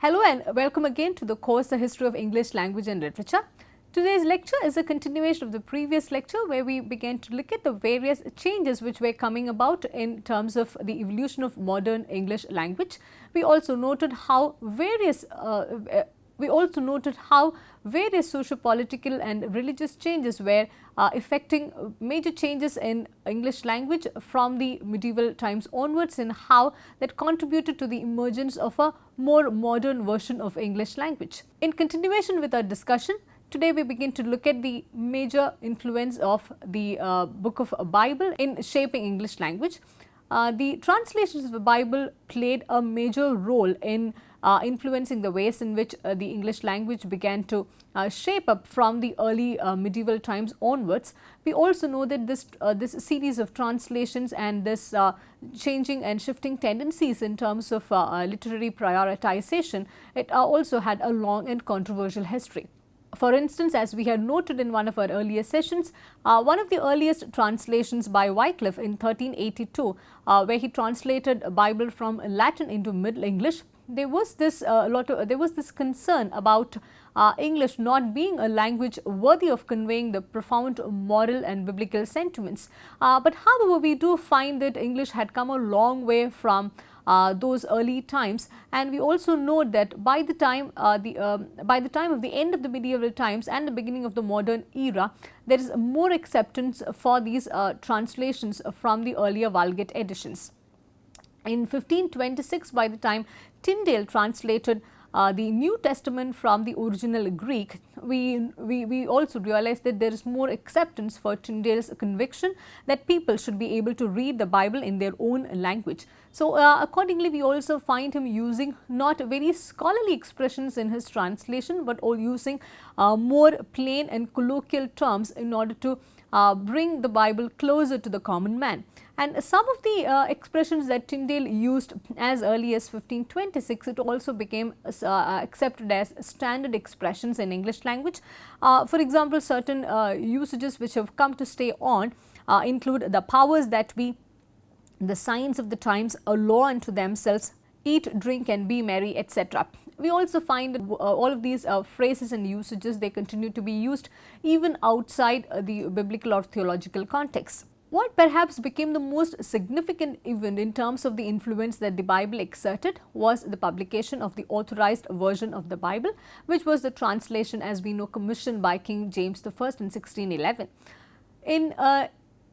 Hello and welcome again to the course The History of English Language and Literature. Today's lecture is a continuation of the previous lecture where we began to look at the various changes which were coming about in terms of the evolution of modern English language. We also noted how various socio-political and religious changes were affecting major changes in English language from the medieval times onwards, and how that contributed to the emergence of a more modern version of English language. In continuation with our discussion, today we begin to look at the major influence of the book of Bible in shaping English language. The translations of the Bible played a major role in influencing the ways in which the English language began to shape up from the early medieval times onwards. We also know that this series of translations and this changing and shifting tendencies in terms of literary prioritization, it also had a long and controversial history. For instance, as we had noted in one of our earlier sessions, one of the earliest translations by Wycliffe in 1382, where he translated a Bible from Latin into Middle English, there was this concern about English not being a language worthy of conveying the profound moral and biblical sentiments. But however, we do find that English had come a long way from those early times, and we also know that by the time of the end of the medieval times and the beginning of the modern era, there is more acceptance for these translations from the earlier Vulgate editions. In 1526, by the time Tyndale translated the New Testament from the original Greek, we also realize that there is more acceptance for Tyndale's conviction that people should be able to read the Bible in their own language. So, accordingly, we also find him using not very scholarly expressions in his translation, but all using more plain and colloquial terms in order to bring the Bible closer to the common man. And some of the expressions that Tyndale used as early as 1526, it also became accepted as standard expressions in English language. For example, certain usages which have come to stay on include the powers that be, the signs of the times, a law unto themselves, eat, drink and be merry, etc. We also find that all of these phrases and usages, they continue to be used even outside the biblical or theological context. What perhaps became the most significant event in terms of the influence that the Bible exerted was the publication of the Authorized version of the Bible, which was the translation, as we know, commissioned by King James I in 1611.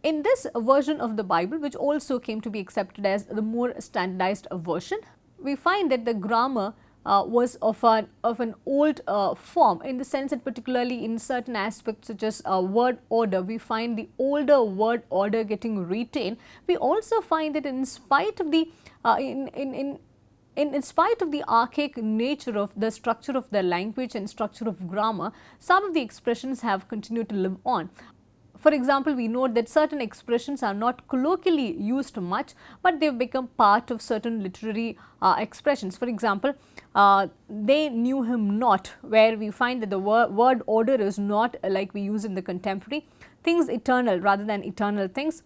In this version of the Bible, which also came to be accepted as the more standardized version, we find that the grammar was of an old form, in the sense that particularly in certain aspects such as word order, we find the older word order getting retained. We also find that in spite of the in spite of the archaic nature of the structure of the language and structure of grammar, some of the expressions have continued to live on. For example, we note that certain expressions are not colloquially used much, but they have become part of certain literary expressions. For example, they knew him not, where we find that the word order is not like we use in the contemporary, things eternal rather than eternal things,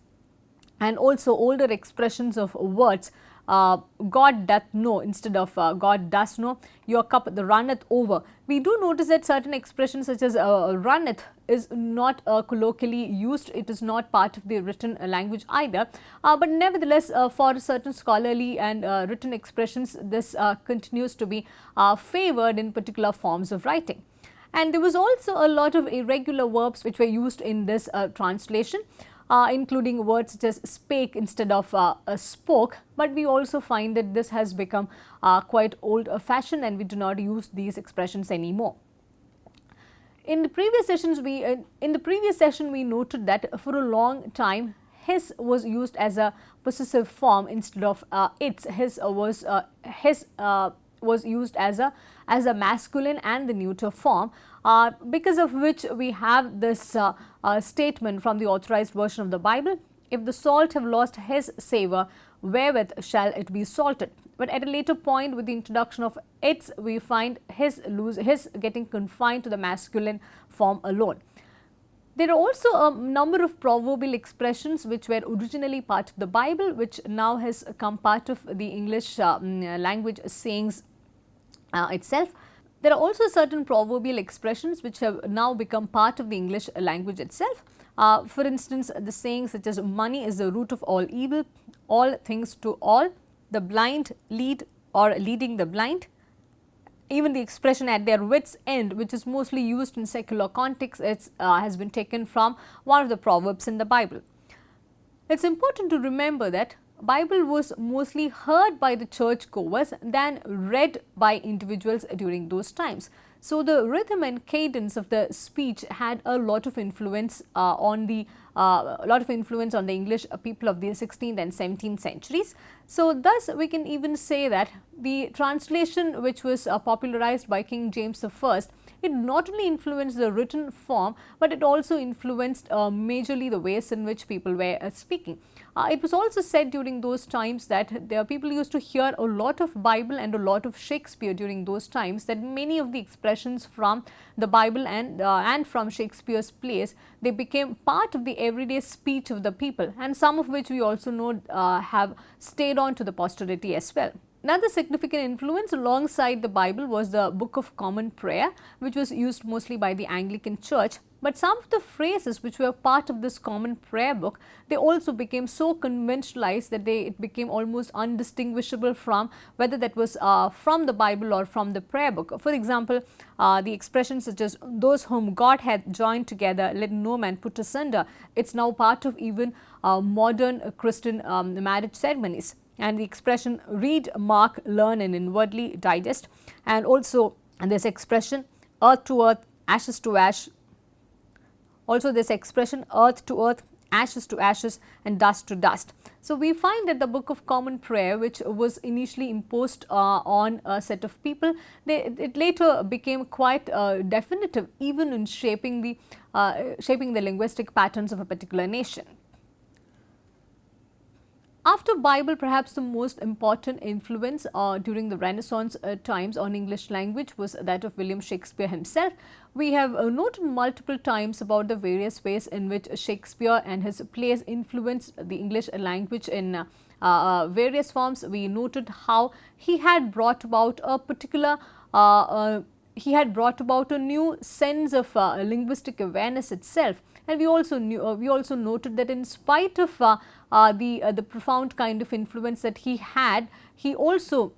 and also older expressions of words. God doth know instead of God does know, your cup the runneth over. We do notice that certain expressions such as runneth is not colloquially used, it is not part of the written language either, but nevertheless for certain scholarly and written expressions, this continues to be favoured in particular forms of writing. And there was also a lot of irregular verbs which were used in this translation. Including words such as spake instead of spoke, but we also find that this has become quite old fashioned and we do not use these expressions anymore. In the previous session we noted that for a long time his was used as a possessive form instead of its. His was used as a masculine and the neuter form, because of which we have this statement from the Authorized version of the Bible: if the salt have lost his savour, wherewith shall it be salted? But at a later point, with the introduction of its, we find his getting confined to the masculine form alone. There are also a number of proverbial expressions which were originally part of the Bible, which now has come part of the English language sayings itself. There are also certain proverbial expressions which have now become part of the English language itself. For instance, the sayings such as money is the root of all things to all, the blind lead or leading the blind. Even the expression at their wits' end, which is mostly used in secular context, has been taken from one of the proverbs in the Bible. It's important to remember that Bible was mostly heard by the churchgoers than read by individuals during those times. So, the rhythm and cadence of the speech had a lot of influence on the English people of the 16th and 17th centuries. So, thus we can even say that the translation which was popularized by King James I, it not only influenced the written form, but it also influenced majorly the ways in which people were speaking. It was also said during those times that there people used to hear a lot of Bible and a lot of Shakespeare during those times, that many of the expressions from the Bible and from Shakespeare's plays, they became part of the everyday speech of the people, and some of which we also know have stayed on to the posterity as well. Another significant influence alongside the Bible was the Book of Common Prayer, which was used mostly by the Anglican Church. But some of the phrases which were part of this common prayer book, they also became so conventionalized that it became almost undistinguishable from whether that was from the Bible or from the prayer book. For example, the expressions such as those whom God hath joined together, let no man put asunder. It's now part of even modern Christian marriage ceremonies. And the expression read, mark, learn and inwardly digest, and also this expression earth to earth, ashes to ash, also this expression earth to earth, ashes to ashes and dust to dust. So, we find that the Book of Common Prayer, which was initially imposed on a set of people, it later became quite definitive even in shaping the linguistic patterns of a particular nation. After Bible, perhaps the most important influence during the Renaissance times on English language was that of William Shakespeare himself. We have noted multiple times about the various ways in which Shakespeare and his plays influenced the English language in various forms. We noted how he had brought about a particular a new sense of linguistic awareness itself. And we also noted that in spite of the profound kind of influence that he had, he also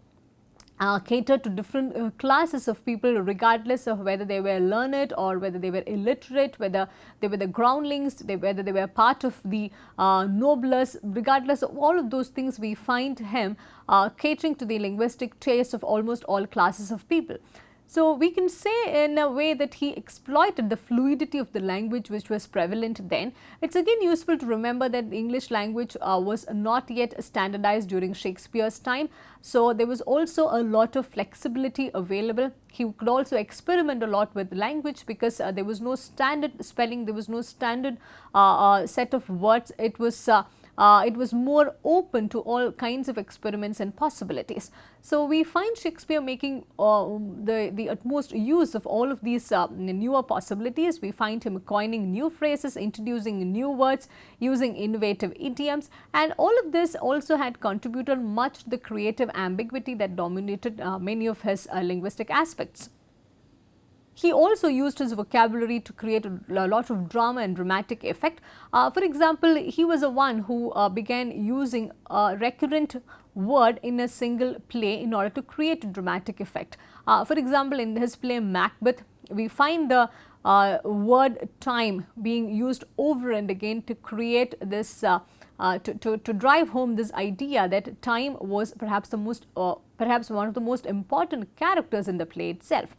catered to different classes of people, regardless of whether they were learned or whether they were illiterate, whether they were the groundlings, whether they were part of the noblesse. Regardless of all of those things, we find him catering to the linguistic taste of almost all classes of people. So, we can say in a way that he exploited the fluidity of the language which was prevalent then. It is again useful to remember that the English language was not yet standardized during Shakespeare's time. So, there was also a lot of flexibility available. He could also experiment a lot with language because there was no standard spelling, there was no standard set of words. It was more open to all kinds of experiments and possibilities. So, we find Shakespeare making the utmost use of all of these newer possibilities. We find him coining new phrases, introducing new words, using innovative idioms, and all of this also had contributed much to the creative ambiguity that dominated many of his linguistic aspects. He also used his vocabulary to create a lot of drama and dramatic effect. For example, he was the one who began using a recurrent word in a single play in order to create a dramatic effect. For example, in his play Macbeth, we find the word time being used over and again to create this to drive home this idea that time was perhaps one of the most important characters in the play itself.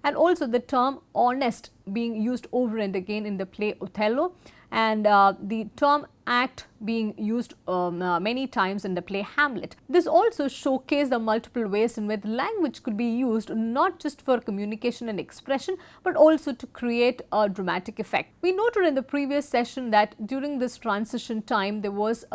And also the term honest being used over and again in the play Othello, and the term act being used many times in the play Hamlet. This also showcased the multiple ways in which language could be used not just for communication and expression, but also to create a dramatic effect. We noted in the previous session that during this transition time there was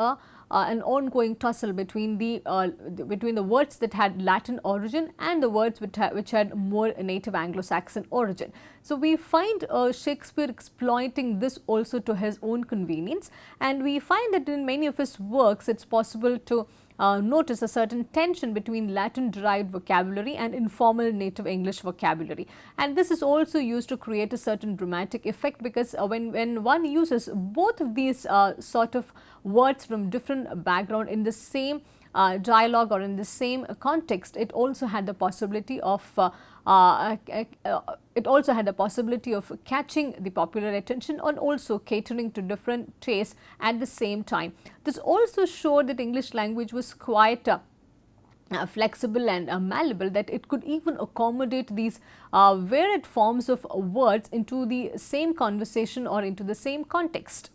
an ongoing tussle between the words that had Latin origin and the words which had more native Anglo-Saxon origin. So, we find Shakespeare exploiting this also to his own convenience, and we find that in many of his works it is possible to notice a certain tension between Latin derived vocabulary and informal native English vocabulary. And this is also used to create a certain dramatic effect, because when one uses both of these sort of words from different background in the same dialogue or in the same context, it also had the possibility of catching the popular attention and also catering to different tastes at the same time. This also showed that English language was quite flexible and malleable, that it could even accommodate these varied forms of words into the same conversation or into the same context.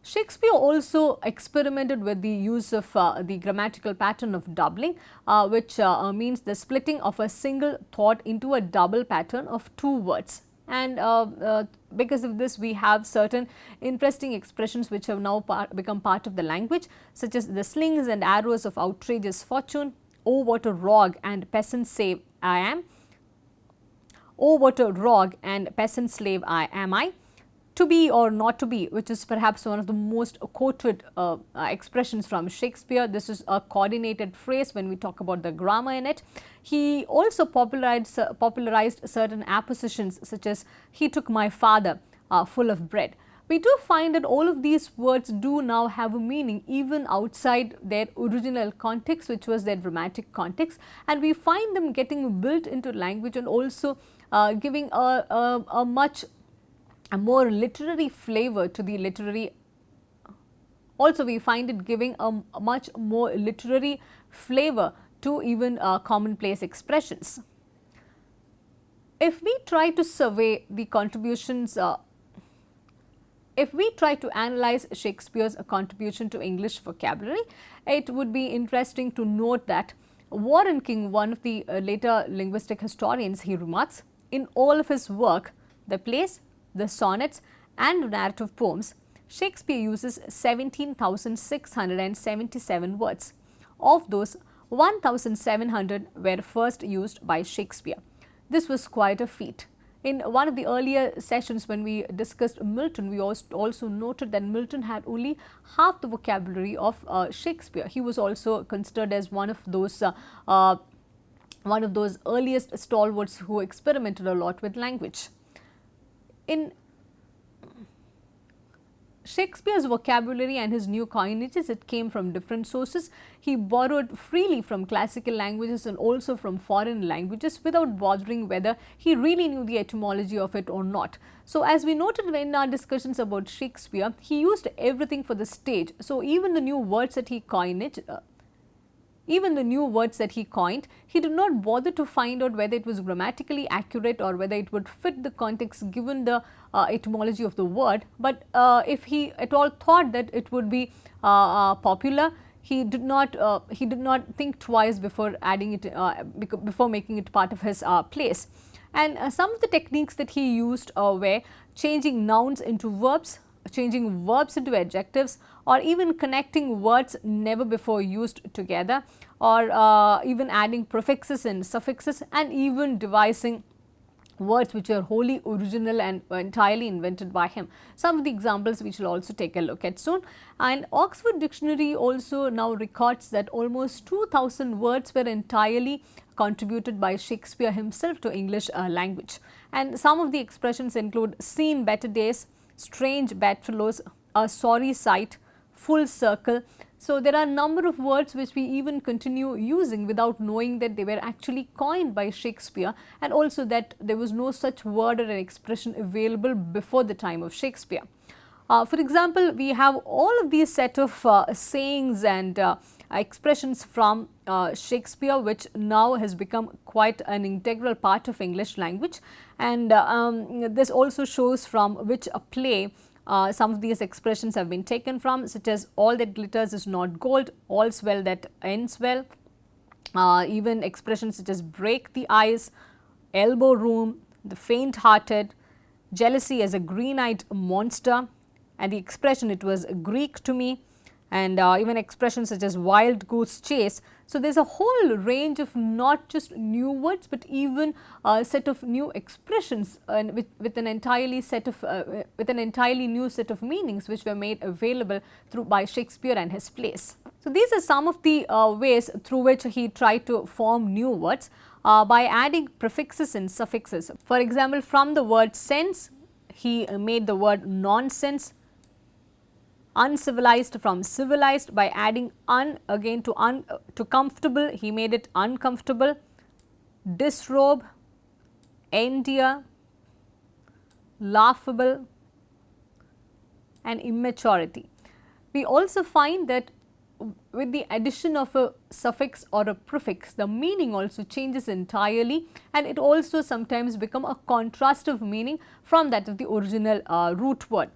Shakespeare also experimented with the use of the grammatical pattern of doubling, which means the splitting of a single thought into a double pattern of two words. And because of this, we have certain interesting expressions which have now become part of the language, such as the slings and arrows of outrageous fortune, oh what a rogue and peasant slave I am, oh what a rogue and peasant slave am I, to be or not to be, which is perhaps one of the most quoted expressions from Shakespeare. This is a coordinated phrase when we talk about the grammar in it. He also popularized certain appositions, such as he took my father full of bread. We do find that all of these words do now have a meaning even outside their original context, which was their dramatic context, and we find them getting built into language and also giving a much more literary flavor to the literary. Also, we find it giving a much more literary flavor to even commonplace expressions. If we try to survey the contributions, if we try to analyze Shakespeare's contribution to English vocabulary, it would be interesting to note that Warren King, one of the later linguistic historians, he remarks, in all of his work, the plays, the sonnets and narrative poems, Shakespeare uses 17,677 words. Of those, 1,700 were first used by Shakespeare. This was quite a feat. In one of the earlier sessions when we discussed Milton, we also noted that Milton had only half the vocabulary of Shakespeare. He was also considered as one of those earliest stalwarts who experimented a lot with language. In Shakespeare's vocabulary and his new coinages, it came from different sources. He borrowed freely from classical languages and also from foreign languages without bothering whether he really knew the etymology of it or not. So, as we noted in our discussions about Shakespeare, he used everything for the stage. So, even the new words that he coined, he did not bother to find out whether it was grammatically accurate or whether it would fit the context given the etymology of the word. But if he at all thought that it would be popular, he did not think twice before adding it, before making it part of his plays. And some of the techniques that he used were changing nouns into verbs, changing verbs into adjectives, or even connecting words never before used together, or even adding prefixes and suffixes, and even devising words which are wholly original and entirely invented by him. Some of the examples we shall also take a look at soon. And Oxford Dictionary also now records that almost 2,000 words were entirely contributed by Shakespeare himself to English language. And some of the expressions include seen better days, strange bedfellows, a sorry sight, full circle. So, there are a number of words which we even continue using without knowing that they were actually coined by Shakespeare, and also that there was no such word or an expression available before the time of Shakespeare. For example, we have all of these set of sayings and expressions from Shakespeare, which now has become quite an integral part of English language, and this also shows from which a play some of these expressions have been taken from, such as all that glitters is not gold, all's well that ends well, even expressions such as break the ice, elbow room, the faint hearted, jealousy as a green-eyed monster, and the expression it was Greek to me, and even expressions such as wild goose chase. So, there is a whole range of not just new words, but even a set of new expressions with an entirely new set of meanings which were made available by Shakespeare and his plays. So, these are some of the ways through which he tried to form new words by adding prefixes and suffixes. For example, from the word sense, he made the word nonsense, uncivilized from civilized by adding un again to comfortable, he made it uncomfortable, disrobe, endear, laughable and immaturity. We also find that with the addition of a suffix or a prefix, the meaning also changes entirely, and it also sometimes become a contrastive meaning from that of the original root word.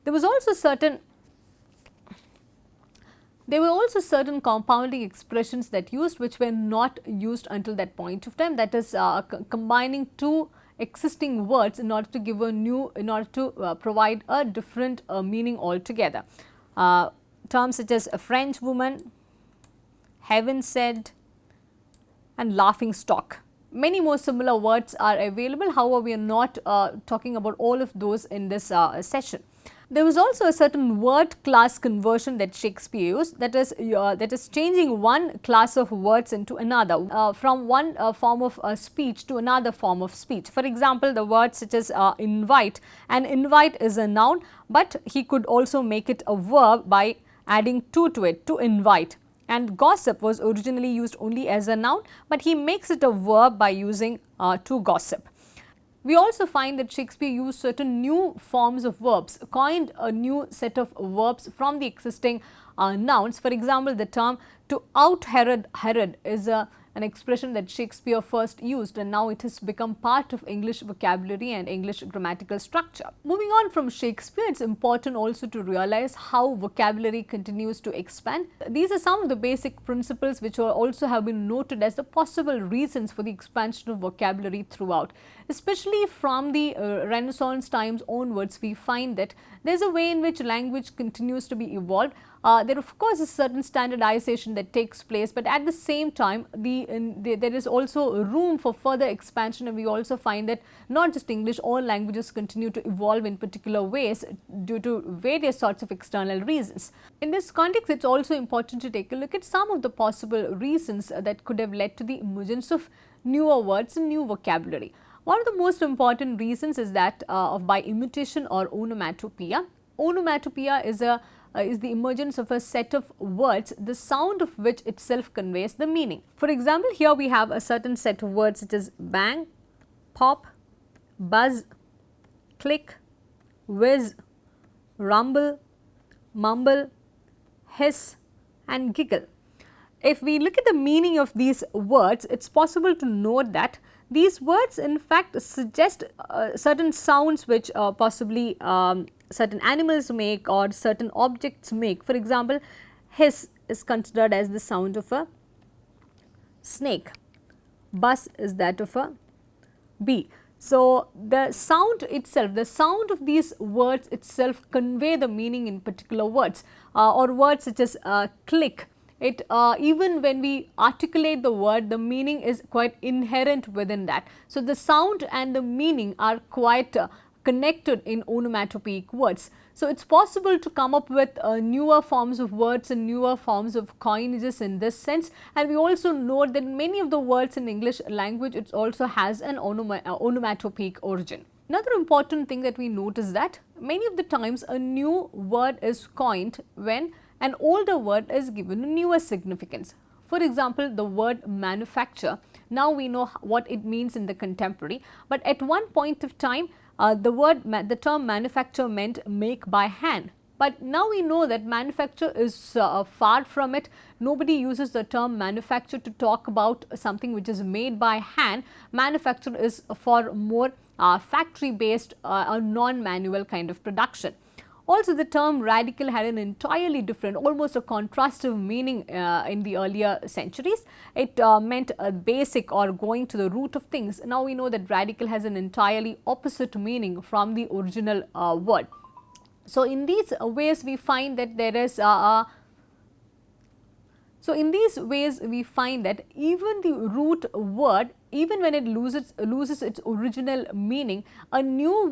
There were also certain compounding expressions that used which were not used until that point of time, that is combining two existing words in order to give a new, in order to provide a different meaning altogether. Terms such as a French woman, heaven said and laughing stock. Many more similar words are available, however, we are not talking about all of those in this session. There was also a certain word class conversion that Shakespeare used, that is changing one class of words into another, from one form of speech to another form of speech. For example, the words such as invite, and invite is a noun, but he could also make it a verb by adding to it, to invite. And gossip was originally used only as a noun, but he makes it a verb by using to gossip. We also find that Shakespeare used certain new forms of verbs, coined a new set of verbs from the existing nouns. For example, the term to out Herod is an expression that Shakespeare first used, and now it has become part of English vocabulary and English grammatical structure. Moving on from Shakespeare, it is important also to realize how vocabulary continues to expand. These are some of the basic principles which also have been noted as the possible reasons for the expansion of vocabulary throughout. Especially from the Renaissance times onwards, we find that there is a way in which language continues to be evolved. There of course is certain standardization that takes place, but at the same time there is also room for further expansion, and we also find that not just English, all languages continue to evolve in particular ways due to various sorts of external reasons. In this context, it is also important to take a look at some of the possible reasons that could have led to the emergence of newer words and new vocabulary. One of the most important reasons is that of by imitation or onomatopoeia. Onomatopoeia is the emergence of a set of words, the sound of which itself conveys the meaning. For example, here we have a certain set of words such as bang, pop, buzz, click, whiz, rumble, mumble, hiss and giggle. If we look at the meaning of these words, it is possible to note that these words in fact suggest certain sounds which possibly certain animals make or certain objects make. For example, hiss is considered as the sound of a snake, buzz is that of a bee. So, the sound itself, the sound of these words itself convey the meaning in particular words, or words such as click. It even when we articulate the word, the meaning is quite inherent within that. So, the sound and the meaning are quite connected in onomatopoeic words. So, it is possible to come up with newer forms of words and newer forms of coinages in this sense, and we also note that many of the words in English language, it also has an onomatopoeic origin. Another important thing that we note is that many of the times a new word is coined when an older word is given a newer significance. For example, the word manufacture, now we know what it means in the contemporary, but at one point of time the term manufacture meant make by hand. But now we know that manufacture is far from it. Nobody uses the term manufacture to talk about something which is made by hand. Manufacture is for more factory based or non-manual kind of production. Also, the term radical had an entirely different, almost a contrastive meaning in the earlier centuries. It meant a basic or going to the root of things. Now we know that radical has an entirely opposite meaning from the original word. So, in these ways we find that there is even the root word even when it loses its original meaning, a new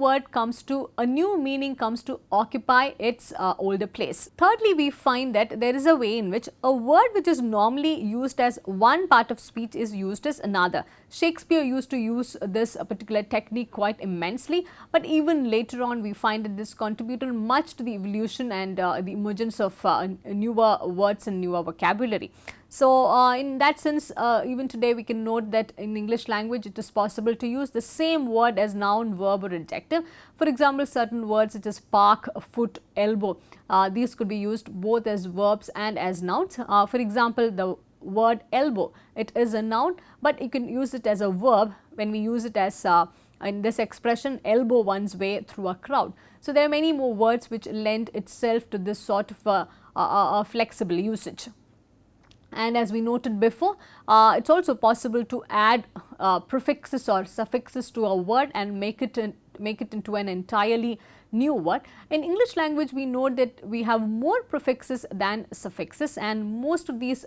meaning comes to occupy its older place. Thirdly, we find that there is a way in which a word which is normally used as one part of speech is used as another. Shakespeare used to use this particular technique quite immensely, but even later on we find that this contributed much to the evolution and the emergence of newer words and newer vocabulary. So, in that sense, even today we can note that in English language it is possible to use the same word as noun, verb or adjective. For example, certain words such as park, foot, elbow, these could be used both as verbs and as nouns. For example, the word elbow, it is a noun, but you can use it as a verb when we use it as in this expression, elbow one's way through a crowd. So, there are many more words which lend itself to this sort of flexible usage. And as we noted before, it is also possible to add prefixes or suffixes to a word and make it into an entirely new word. In English language, we know that we have more prefixes than suffixes, and most of these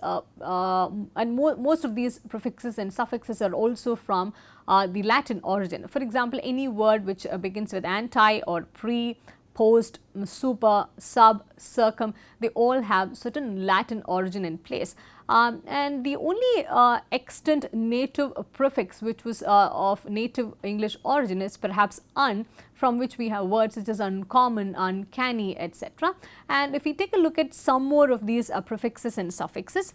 prefixes and suffixes are also from the Latin origin. For example, any word which begins with anti or pre, post, super, sub, circum, they all have certain Latin origin in place. And the only extant native prefix which was of native English origin is perhaps un, from which we have words such as uncommon, uncanny, etc. And if we take a look at some more of these prefixes and suffixes,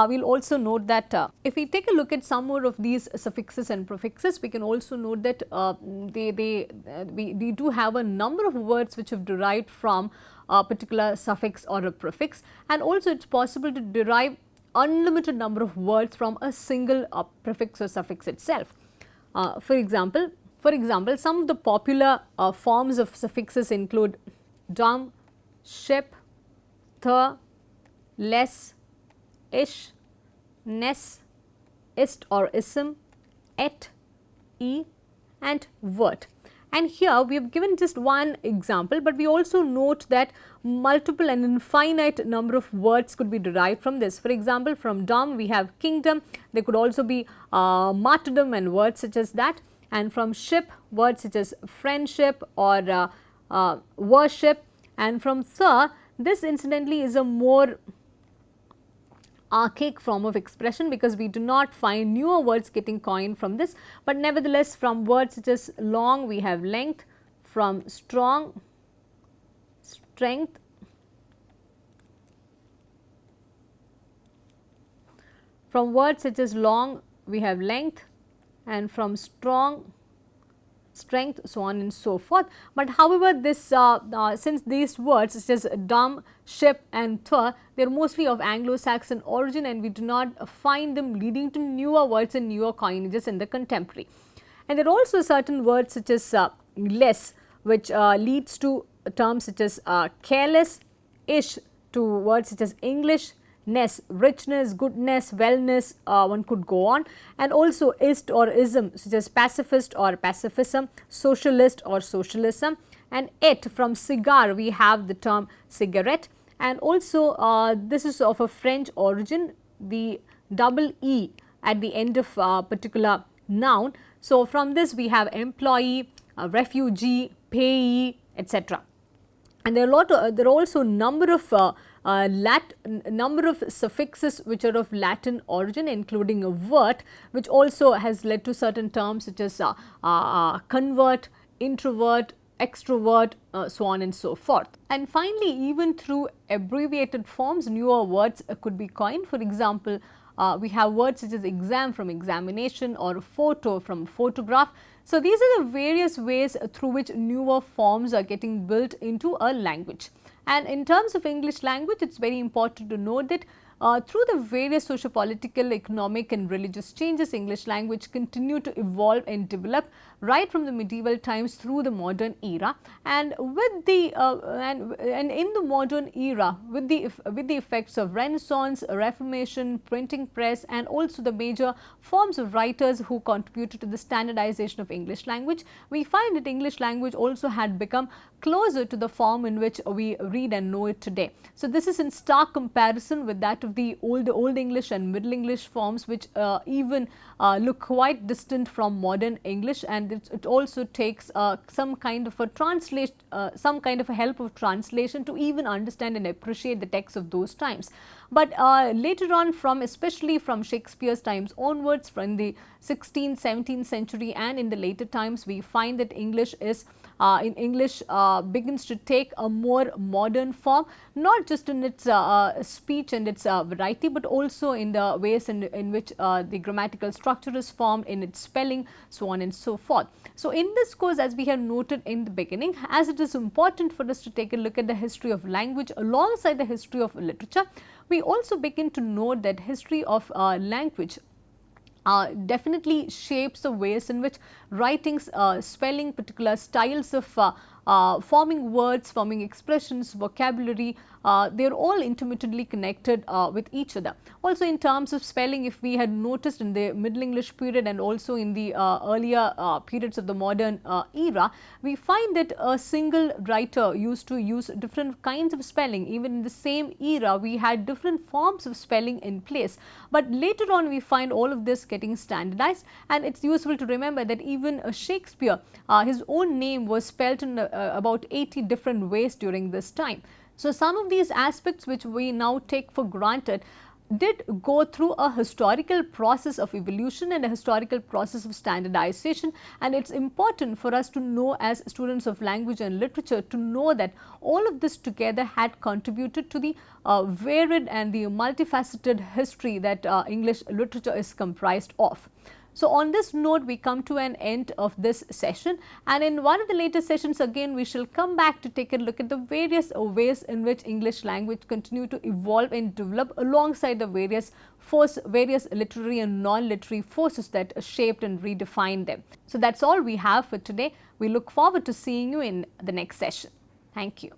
we will also note that if we take a look at some more of these suffixes and prefixes, we can also note that we do have a number of words which have derived from a particular suffix or a prefix, and also it is possible to derive unlimited number of words from a single prefix or suffix itself. For example, some of the popular forms of suffixes include dum, ship, th, less, ish, ness, ist or ism, et, e and vert. And here we have given just one example, but we also note that multiple and infinite number of words could be derived from this. For example, from dom we have kingdom, there could also be martyrdom and words such as that, and from ship words such as friendship or worship, and from sir, this incidentally is a more archaic form of expression because we do not find newer words getting coined from this, but nevertheless from words such as long we have length, from strong, strength, from words such as long we have length, and from strong, strength, so on and so forth. But however, this since these words such as dumb, ship and thur, they are mostly of Anglo-Saxon origin, and we do not find them leading to newer words and newer coinages in the contemporary. And there are also certain words such as less, which leads to terms such as careless, ish to words such as English, ness, richness, goodness, wellness, one could go on, and also ist or ism such as pacifist or pacifism, socialist or socialism, and et from cigar we have the term cigarette, and also this is of a French origin, the double E at the end of a particular noun. So, from this we have employee, refugee, payee, etc. And there are also number of suffixes which are of Latin origin, including a vert, which also has led to certain terms such as convert, introvert, extrovert, so on and so forth. And finally, even through abbreviated forms, newer words could be coined. For example, we have words such as exam from examination or photo from photograph. So, these are the various ways through which newer forms are getting built into a language. And in terms of English language, it is very important to note that through the various socio-political, economic and religious changes, English language continued to evolve and develop right from the medieval times through the modern era. And with the and in the modern era, with the effects of Renaissance, Reformation, printing press, and also the major forms of writers who contributed to the standardization of English language, we find that English language also had become closer to the form in which we read and know it today. So, this is in stark comparison with that of of the Old English and Middle English forms, which even look quite distant from modern English, and it also takes some kind of a translation, some kind of a help of translation to even understand and appreciate the text of those times. But later on, especially from Shakespeare's times onwards, from the 16th, 17th century and in the later times, we find that English begins to take a more modern form, not just in its speech and its variety, but also in the ways in which the grammatical structure is formed, in its spelling, so on and so forth. So in this course, as we have noted in the beginning, as it is important for us to take a look at the history of language alongside the history of literature, we also begin to note that history of language definitely shapes the ways in which writings, spelling, particular styles of forming words, forming expressions, vocabulary, they are all intermittently connected with each other. Also in terms of spelling, if we had noticed in the Middle English period and also in the earlier periods of the modern era, we find that a single writer used to use different kinds of spelling. Even in the same era, we had different forms of spelling in place. But later on, we find all of this getting standardized, and it's useful to remember that even Shakespeare, his own name was spelled in about 80 different ways during this time. So some of these aspects which we now take for granted did go through a historical process of evolution and a historical process of standardization, and it's important for us to know, as students of language and literature, to know that all of this together had contributed to the varied and the multifaceted history that English literature is comprised of. So on this note, we come to an end of this session, and in one of the later sessions again we shall come back to take a look at the various ways in which English language continue to evolve and develop alongside the various literary and non-literary forces that shaped and redefined them. So that's all we have for today. We look forward to seeing you in the next session. Thank you.